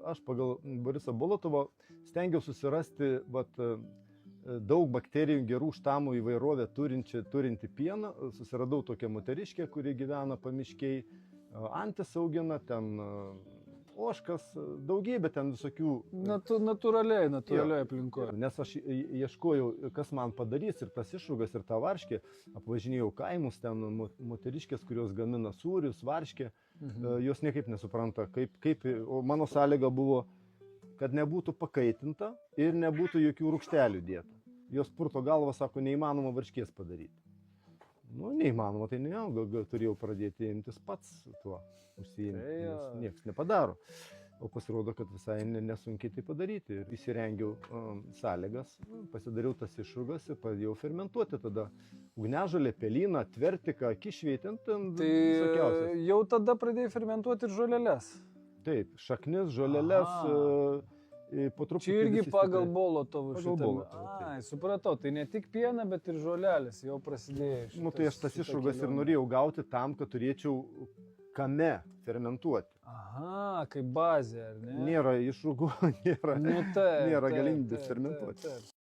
aš pagal Borisą Bolotovą stengiausi susirasti daug bakterijų gerų štamų įvairovę turinti pieną. Susiradau tokią moteriškę, kuri gyvena pamiškiai, antis augina, ten ožkas, daugybė ten visokių. Natūraliai aplinkoje. Nes aš ieškojau, kas man padarys ir tas išrūgas ir tą varškę. Apvažinėjau kaimus, ten moteriškės, kurios gamina sūrius, varškę. Jos niekaip nesupranta, o mano sąlyga buvo, kad nebūtų pakaitinta ir nebūtų jokių rūgštelių dėta. Jos purto galva, sako, neįmanoma varškės padaryti. Neįmanoma, tai turėjau pradėti imtis pats tuo užsiimti, nes niekas nepadaro. O pasirodo, kad visai nesunkiai tai padaryti. Ir įsirengiau sąlygas, pasidariau tas išrūgas ir pradėjau fermentuoti tada ugnežolę, pelyną, tvertiką, kišvį, ten visokiausias. Tai jau tada pradėjai fermentuoti ir žoleles? Taip, šaknis, žoleles, po truputį. Čia irgi pagal Bolotovą šitą. Ai, supratau, tai ne tik pieną, bet ir žolelės jau prasidėjo. Tai aš tas išrūgas ir norėjau gauti tam, kad turėčiau kame fermentuoti. Aha, kaip bazė, ar ne? Nėra išrūgų, nėra galimybės fermentuoti.